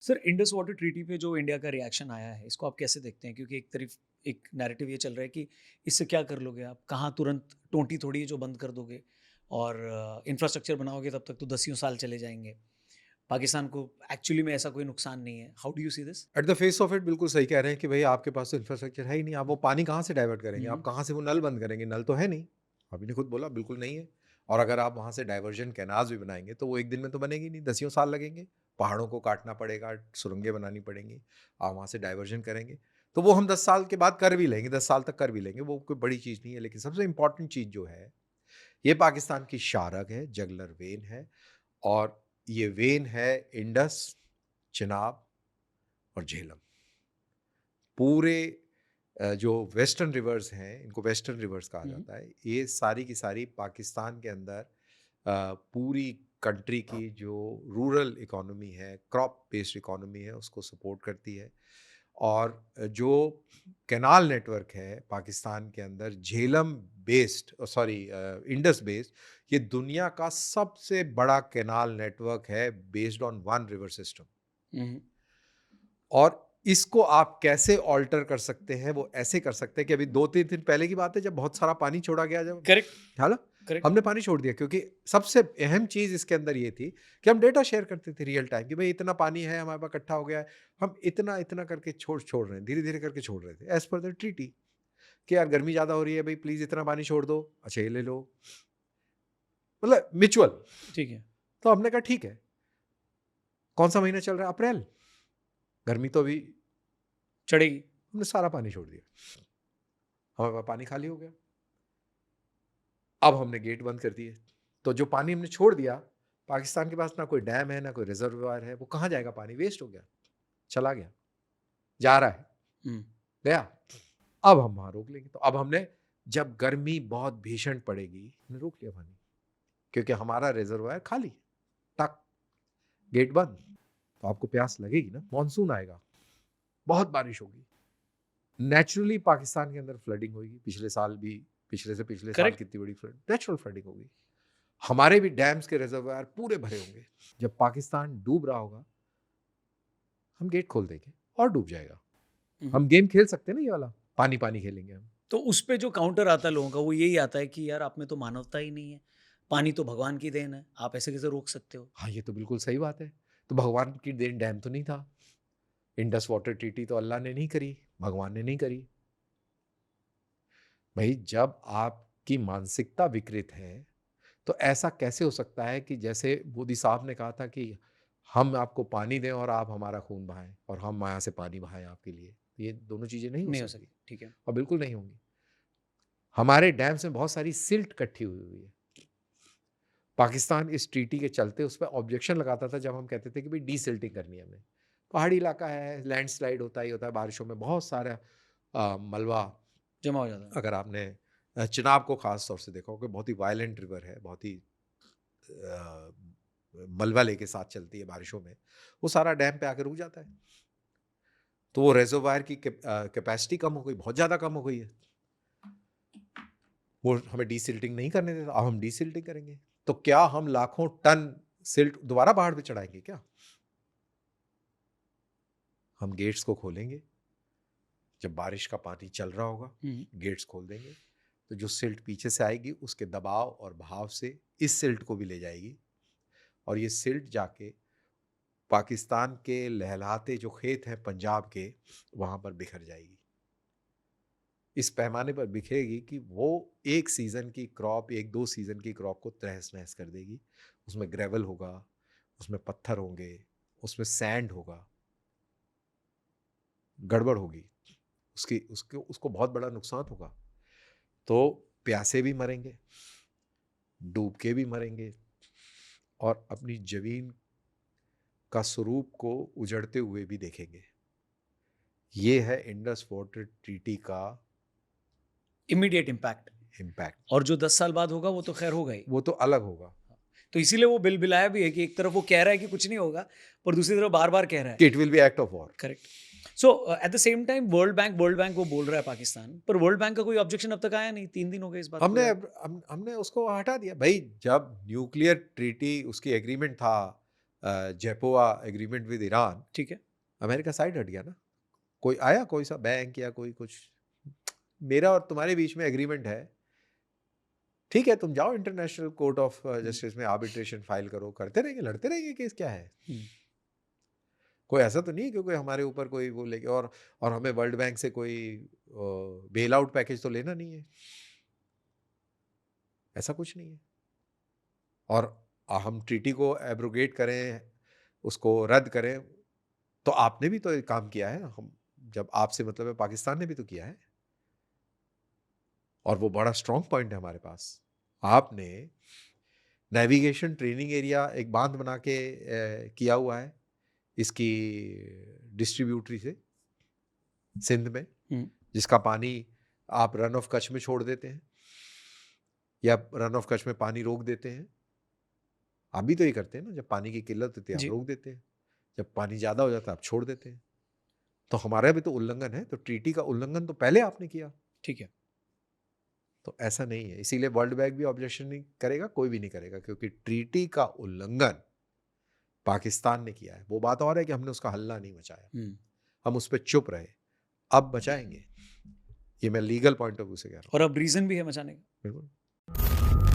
Sir Indus water treaty पे जो India का रिएक्शन आया है इसको आप कैसे देखते हैं? क्योंकि एक तरफ एक नैरेटिव ये चल रहा है कि इससे क्या कर लोगे आप? कहाँ तुरंत टोंटी थोड़ी है जो बंद कर दोगे और इंफ्रास्ट्रक्चर बनाओगे तब तक तो दसियों साल चले जाएंगे। पाकिस्तान को एक्चुअली में ऐसा कोई नुकसान नहीं है। How do you see this? At the face of it बिल्कुल सही कह रहे हैं कि भई आपके पास तो इंफ्रास्ट्रक्चर है ही नहीं, आप वो पानी कहाँ से डाइवर्ट करेंगे? आप कहाँ से वो नल बंद करेंगे? नल तो है नहीं। अभी ने खुद बोला बिल्कुल नहीं है। और अगर आप वहाँ से डाइवर्जन कैनाल्स भी बनाएँगे तो वो एक दिन में तो बनेगी नहीं, दसियों साल लगेंगे। पहाड़ों को काटना पड़ेगा, सुरंगें बनानी पड़ेंगी, आप वहाँ से डाइवर्जन करेंगे। तो वो हम 10 साल के बाद कर भी लेंगे, 10 साल तक कर भी लेंगे, वो कोई बड़ी चीज़ नहीं है। लेकिन सबसे इम्पोर्टेंट चीज़ जो है, ये पाकिस्तान की शारग है, जगलर वेन है और ये वेन है इंडस, चिनाब और झेलम। पूरे जो वेस्टर्न रिवर्स हैं, इनको वेस्टर्न रिवर्स कहा जाता है, ये सारी की सारी पाकिस्तान के अंदर पूरी कंट्री की जो रूरल इकोनॉमी है, क्रॉप बेस्ड इकोनॉमी है, उसको सपोर्ट करती है। और जो कैनाल नेटवर्क है पाकिस्तान के अंदर, Jhelum based sorry Indus based, ये दुनिया का सबसे बड़ा कैनाल नेटवर्क है based on one river system. और इसको आप कैसे ऑल्टर कर सकते हैं? वो ऐसे कर सकते हैं कि अभी 2-3 दिन पहले की बात है जब बहुत सारा पानी छोड़ा गया, जब करेक्ट। है ना? करेक्ट। हमने पानी छोड़ दिया क्योंकि सबसे अहम चीज़ इसके अंदर ये थी कि हम डेटा शेयर करते थे रियल टाइम कि भई इतना पानी है हमारे पास इकट्ठा हो गया है। हम इतना-इतना करके छोड़ रहे हैं, धीरे-धीरे करके छोड़ रहे थे एज़ पर द ट्रीटी कि यार गर्मी ज़्यादा हो रही है भई प्लीज़ इतना पानी छोड़ दो। अच्छा ये ले लो। मतलब म्यूचुअल। ठीक है। तो हमने कहा ठीक है। कौन-सा महीना चल रहा है? अप्रैल। गर्मी तो अभी चढ़ेगी। हमने सारा पानी छोड़ दिया। हमारे पास पानी खाली हो गया। अब हमने गेट बंद कर दिए। तो जो पानी हमने छोड़ दिया, पाकिस्तान के पास ना कोई डैम है, ना कोई रिज़र्वॉयर है, वो कहाँ जाएगा पानी? वेस्ट हो गया, चला गया, जा रहा है, हम्म। गया। अब हम वहाँ रोक लेंगे। तो अब हमने जब गर्मी बहुत भीषण पड़ेगी, हमने रोक लिया पानी, क्योंकि हमारा रिज़र्वॉयर खाली, टक, गेट बंद। तो आपको प्यास लगेगी ना, मानसून आएगा, बहुत बारिश होगी। नेचुरली पाकिस्तान के अंदर फ्लडिंग होगी, पिछले साल भी, पिछले से पिछले साल करेक्ट। कितनी बड़ी फ्लड, नेचुरल फ्लडिंग होगी। हमारे भी डैम्स के रिजर्वायर पूरे भरे होंगे। जब पाकिस्तान डूब रहा होगा, हम गेट खोल देंगे और डूब जाएगा। हम गेम खेल सकते हैं ना ये वाला, पानी पानी खेलेंगे हम। तो उस पे जो काउंटर आता है लोगों का वो यही आता है कि यार आप में तो मानवता ही नहीं है। पानी तो भगवान की देन है, आप ऐसे कैसे रोक सकते हो? हाँ, ये तो बिल्कुल सही बात है। तो भगवान की देन डैम तो नहीं था। इंडस वाटर ट्रीटी तो अल्लाह ने नहीं करी, भगवान ने नहीं करी। भाई जब आपकी मानसिकता विकृत है, तो ऐसा कैसे हो सकता है कि जैसे मोदी साहब ने कहा था कि हम आपको पानी दें और आप हमारा खून बहाएं और हम यहाँ से पानी बहाएं आपके लिए। ये दोनों चीजें नहीं हो नहीं हो सकती सकती, ठीक है। और बिल्कुल नहीं होंगी। हमारे डैम्स में बहुत सारी सिल्ट इकट्ठी हुई हुई है। पाकिस्तान इस ट्रीटी के चलते उस पर ऑब्जेक्शन लगाता था जब हम कहते थे कि भाई डीसिल्टिंग करनी है हमें। पहाड़ी इलाका है, लैंडस्लाइड होता ही होता है, बारिशों में बहुत सारा मलबा। जमा हो जाता है। अगर आपने चिनाब को खास तौर से देखा हो कि बहुत ही वायलेंट रिवर है, बहुत ही अ, मलबा लेके साथ चलती है बारिशों में, वो सारा डैम पे आके रुक जाता है। तो वो रेजर्वायर की कैपेसिटी कम हो गई, बहुत ज़्यादा कम हो गई है। वो हमें डीसिल्टिंग नहीं करने देता, अब हम डीसिल्टिंग करेंगे। तो क्या हम लाखों टन सिल्ट दोबारा पहाड़ पे चढ़ाएंगे क्या? हम गेट्स को खोलेंगे, जब बारिश का पानी चल रहा होगा, हम्म। गेट्स खोल देंगे, तो जो सिल्ट पीछे से आएगी उसके दबाव और बहाव से इस सिल्ट को भी ले जाएगी और ये सिल्ट जाके पाकिस्तान के लहलहाते जो खेत हैं पंजाब के, वहां पर बिखर जाएगी। इस पैमाने पर बिखरेगी कि वो एक सीजन की क्रॉप, एक दो सीजन की क्रॉप को तहस नहस कर देगी। उसमें ग्रेवल होगा, उसमें पत्थर होंगे, उसमें सैंड होगा, गड़बड़ होगी, उसकी उसको उसको बहुत बड़ा नुकसान होगा। तो प्यासे भी मरेंगे, डूब के भी मरेंगे और अपनी जमीन का स्वरूप को उजड़ते हुए भी देखेंगे। ये है इंडस वाटर ट्रीटी का इमीडिएट इम्पैक्ट। इम्पैक्ट। और जो 10 साल बाद होगा वो तो खैर होगा ही। वो तो अलग होगा तो इसीलिए वो बिल-बिलाया भी है कि एक तरफ वो कह रहा है कि कुछ नहीं होगा, पर दूसरी तरफ बार-बार कह रहा है। कि it will be act of war. Correct. So at the same time world bank वो बोल रहा है पाकिस्तान, पर वर्ल्ड बैंक का कोई ऑब्जेक्शन अब तक आया नहीं। 3 दिन हो गए इस बात को हमने यार। हमने उसको हटा दिया भाई। जब न्यूक्लियर ट्रीटी उसकी एग्रीमेंट था, जेपोआ एग्रीमेंट विद ईरान, ठीक है। अमेरिका साइड हट गया ना। कोई आया, कोई सा बैंक या कोई कुछ, मेरा और तुम्हारे बीच में एग्रीमेंट है, ठीक है, तुम जाओ इंटरनेशनल कोर्ट ऑफ जस्टिस में आर्बिट्रेशन फाइल करो, करते रहेंगे, लड़ते रहेंगे, केस क्या है। कोई ऐसा तो नहीं है कि कोई हमारे ऊपर कोई वो लेके, और हमें वर्ल्ड बैंक से कोई बेल आउट पैकेज तो लेना नहीं है, ऐसा कुछ नहीं है। और हम ट्रीटी को एब्रोगेट करें, उसको रद्द करें, तो आपने भी तो एक काम किया है, हम जब आपसे मतलब है, पाकिस्तान ने भी तो किया है, और वो बड़ा स्ट्रॉन्ग पॉइंट है हमारे पास। आपने नेविगेशन ट्रेनिंग एरिया एक बांध बना के किया हुआ है इसकी डिस्ट्रीब्यूटरी से सिंध में, जिसका पानी आप रन ऑफ कच्छ में छोड़ देते हैं या रन ऑफ कच्छ में पानी रोक देते हैं। आप भी तो ये करते हैं ना, जब पानी की किल्लत होती है आप जी। रोक देते हैं, जब पानी ज्यादा हो जाता है आप छोड़ देते हैं। तो हमारा भी तो उल्लंघन है, तो ट्रीटी का उल्लंघन तो पहले आपने किया। ठीक है। तो ऐसा नहीं है, इसीलिए वर्ल्ड बैंक भी ऑब्जेक्शन नहीं करेगा, कोई भी नहीं करेगा, क्योंकि ट्रीटी का उल्लंघन पाकिस्तान ने किया है। वो बात और है कि हमने उसका हल्ला नहीं मचाया, हम उस पर चुप रहे, अब बचाएंगे। ये मैं लीगल पॉइंट ऑफ व्यू से कह रहा हूँ। और अब रीजन भी है मचाने का। बिल्कुल।